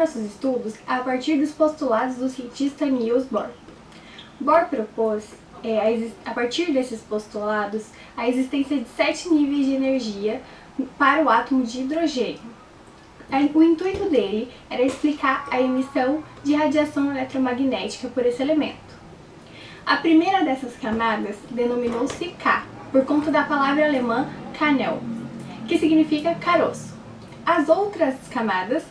nossos estudos a partir dos postulados do cientista Niels Bohr. Bohr propôs, a partir desses postulados, a existência de 7 níveis de energia para o átomo de hidrogênio. O intuito dele era explicar a emissão de radiação eletromagnética por esse elemento. A primeira dessas camadas denominou-se K, por conta da palavra alemã Kanel, que significa caroço. As outras camadas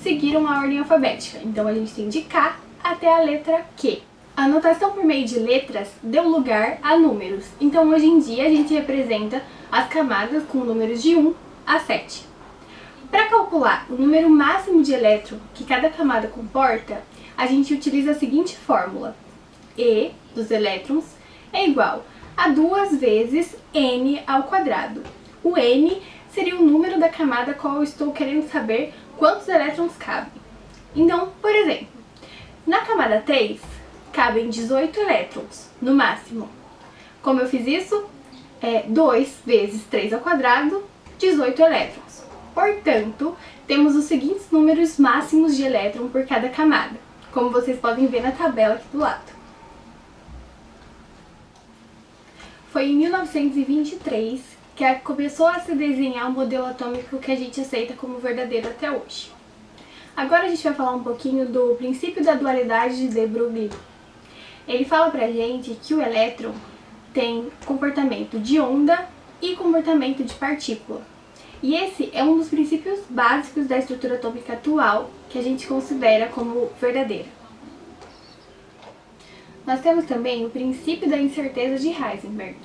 seguiram a ordem alfabética, então a gente tem de K até a letra Q. A notação por meio de letras deu lugar a números, então hoje em dia a gente representa as camadas com números de 1 a 7. Para calcular o número máximo de elétron que cada camada comporta, a gente utiliza a seguinte fórmula: E dos elétrons é igual a 2 vezes N ao quadrado. O N seria o número da camada qual eu estou querendo saber quantos elétrons cabem. Então, por exemplo, na camada 3, cabem 18 elétrons, no máximo. Como eu fiz isso? 2 vezes 3 ao quadrado, 18 elétrons. Portanto, temos os seguintes números máximos de elétron por cada camada, como vocês podem ver na tabela aqui do lado. Foi em 1923 que começou a se desenhar o modelo atômico que a gente aceita como verdadeiro até hoje. Agora a gente vai falar um pouquinho do princípio da dualidade de de Broglie. Ele fala pra gente que o elétron tem comportamento de onda e comportamento de partícula. E esse é um dos princípios básicos da estrutura atômica atual que a gente considera como verdadeira. Nós temos também o princípio da incerteza de Heisenberg,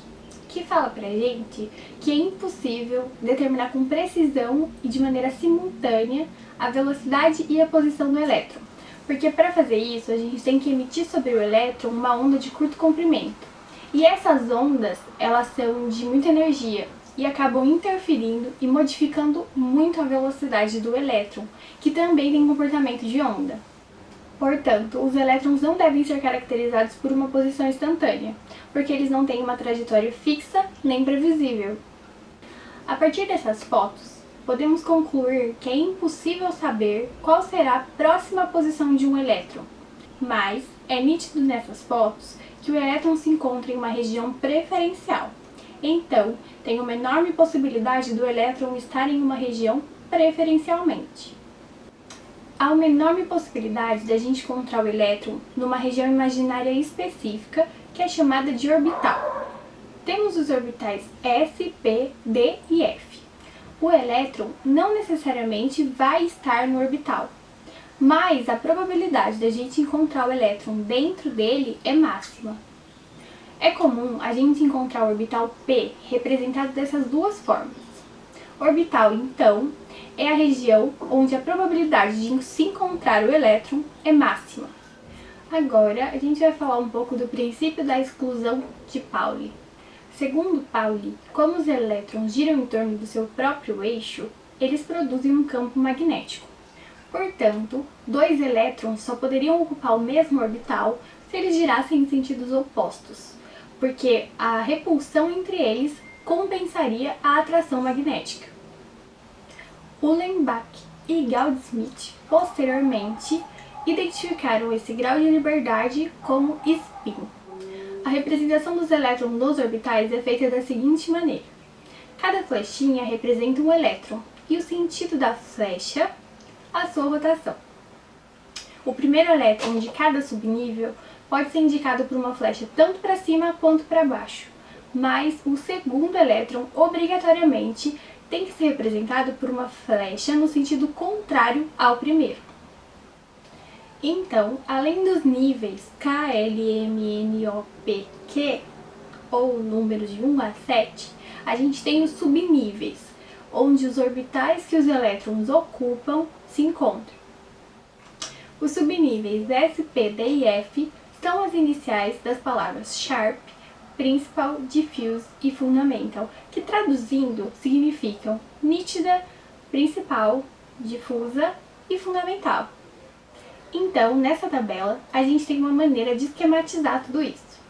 que fala pra gente que é impossível determinar com precisão e de maneira simultânea a velocidade e a posição do elétron. Porque para fazer isso, a gente tem que emitir sobre o elétron uma onda de curto comprimento. E essas ondas, elas são de muita energia e acabam interferindo e modificando muito a velocidade do elétron, que também tem comportamento de onda. Portanto, os elétrons não devem ser caracterizados por uma posição instantânea, porque eles não têm uma trajetória fixa nem previsível. A partir dessas fotos, podemos concluir que é impossível saber qual será a próxima posição de um elétron, mas é nítido nessas fotos que o elétron se encontra em uma região preferencial. Então, tem uma enorme possibilidade do elétron estar em uma região preferencialmente. Há uma enorme possibilidade de a gente encontrar o elétron numa região imaginária específica que é chamada de orbital. Temos os orbitais S, P, D e F. O elétron não necessariamente vai estar no orbital, mas a probabilidade de a gente encontrar o elétron dentro dele é máxima. É comum a gente encontrar o orbital P representado dessas duas formas. Orbital, então, é a região onde a probabilidade de se encontrar o elétron é máxima. Agora, a gente vai falar um pouco do princípio da exclusão de Pauli. Segundo Pauli, como os elétrons giram em torno do seu próprio eixo, eles produzem um campo magnético. Portanto, 2 elétrons só poderiam ocupar o mesmo orbital se eles girassem em sentidos opostos, porque a repulsão entre eles compensaria a atração magnética. Uhlenbach e Gaudsmit, posteriormente, identificaram esse grau de liberdade como spin. A representação dos elétrons nos orbitais é feita da seguinte maneira: cada flechinha representa um elétron e o sentido da flecha, a sua rotação. O primeiro elétron de cada subnível pode ser indicado por uma flecha tanto para cima quanto para baixo, mas o segundo elétron obrigatoriamente tem que ser representado por uma flecha no sentido contrário ao primeiro. Então, além dos níveis K, L, M, N, O, P, Q, ou números de 1 a 7, a gente tem os subníveis, onde os orbitais que os elétrons ocupam se encontram. Os subníveis S, P, D e F são as iniciais das palavras Sharp, Principal, Diffuse e Fundamental, que traduzindo significam nítida, principal, difusa e fundamental. Então, nessa tabela, a gente tem uma maneira de esquematizar tudo isso.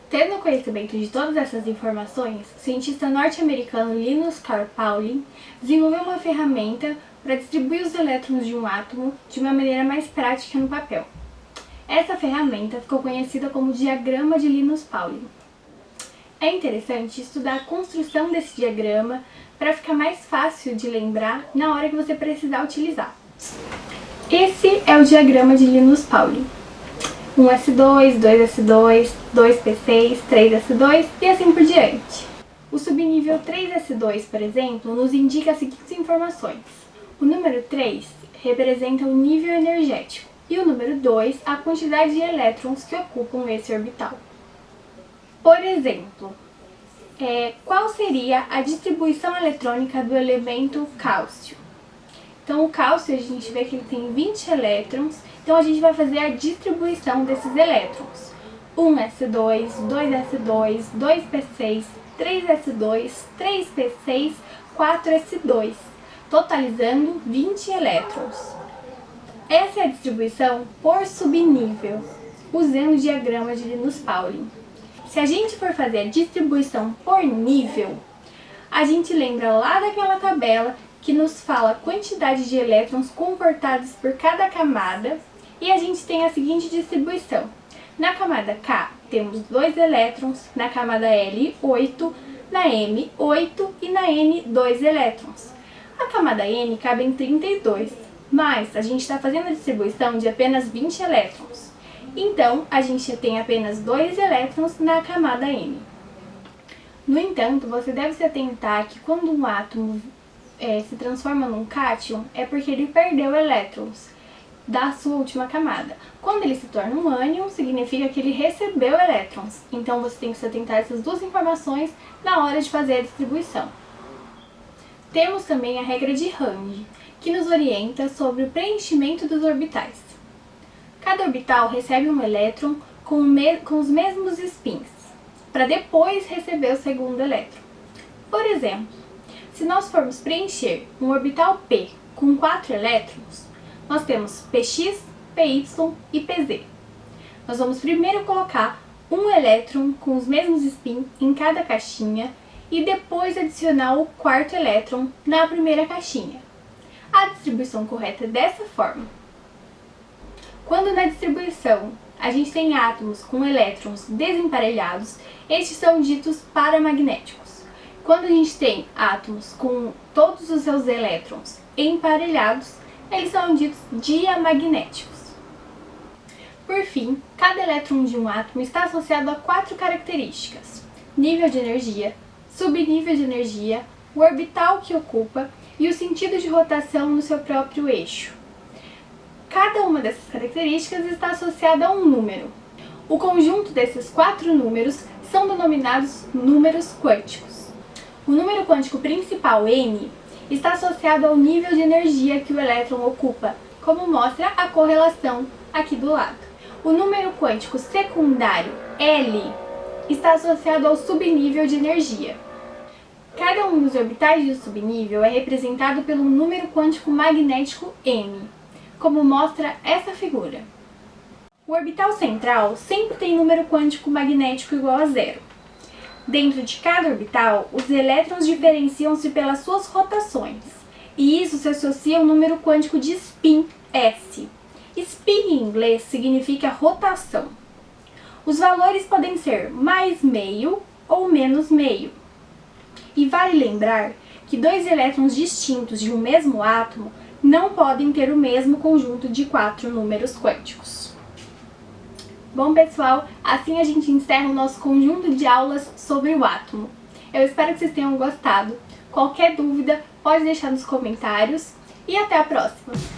Tendo conhecimento de todas essas informações, o cientista norte-americano Linus Carl Pauling desenvolveu uma ferramenta para distribuir os elétrons de um átomo de uma maneira mais prática no papel. Essa ferramenta ficou conhecida como diagrama de Linus-Pauling. É interessante estudar a construção desse diagrama para ficar mais fácil de lembrar na hora que você precisar utilizar. Esse é o diagrama de Linus-Pauling. 1s2, 2s2, 2p6, 3s2 e assim por diante. O subnível 3s2, por exemplo, nos indica as seguintes informações. O número 3 representa o nível energético e o número 2 a quantidade de elétrons que ocupam esse orbital. Por exemplo, qual seria a distribuição eletrônica do elemento cálcio? Então, o cálcio, a gente vê que ele tem 20 elétrons, então a gente vai fazer a distribuição desses elétrons. 1s2, 2s2, 2p6, 3s2, 3p6, 4s2, totalizando 20 elétrons. Essa é a distribuição por subnível, usando o diagrama de Linus-Pauling. Se a gente for fazer a distribuição por nível, a gente lembra lá daquela tabela que nos fala a quantidade de elétrons comportados por cada camada, e a gente tem a seguinte distribuição. Na camada K temos 2 elétrons, na camada L 8, na M 8 e na N 2 elétrons. A camada N cabem 32, mas a gente está fazendo a distribuição de apenas 20 elétrons. Então, a gente tem apenas 2 elétrons na camada N. No entanto, você deve se atentar que quando um átomo se transforma num cátion, é porque ele perdeu elétrons da sua última camada. Quando ele se torna um ânion, significa que ele recebeu elétrons. Então você tem que se atentar a essas duas informações na hora de fazer a distribuição. Temos também a regra de Range, que nos orienta sobre o preenchimento dos orbitais. Cada orbital recebe um elétron com os mesmos spins, para depois receber o segundo elétron. Por exemplo, se nós formos preencher um orbital P com 4 elétrons, nós temos Px, Py e Pz. Nós vamos primeiro colocar um elétron com os mesmos spins em cada caixinha e depois adicionar o quarto elétron na primeira caixinha. A distribuição correta é dessa forma. Quando na distribuição a gente tem átomos com elétrons desemparelhados, estes são ditos paramagnéticos. Quando a gente tem átomos com todos os seus elétrons emparelhados, eles são ditos diamagnéticos. Por fim, cada elétron de um átomo está associado a 4 características: nível de energia, subnível de energia, o orbital que ocupa e o sentido de rotação no seu próprio eixo. Cada uma dessas características está associada a um número. O conjunto desses 4 números são denominados números quânticos. O número quântico principal, n, está associado ao nível de energia que o elétron ocupa, como mostra a correlação aqui do lado. O número quântico secundário, L, está associado ao subnível de energia. Cada um dos orbitais do subnível é representado pelo número quântico magnético m, como mostra essa figura. O orbital central sempre tem número quântico magnético igual a 0. Dentro de cada orbital, os elétrons diferenciam-se pelas suas rotações, e isso se associa ao número quântico de spin, S. Spin em inglês significa rotação. Os valores podem ser mais meio ou menos meio. E vale lembrar que 2 elétrons distintos de um mesmo átomo não podem ter o mesmo conjunto de 4 números quânticos. Bom, pessoal, assim a gente encerra o nosso conjunto de aulas sobre o átomo. Eu espero que vocês tenham gostado. Qualquer dúvida, pode deixar nos comentários e até a próxima!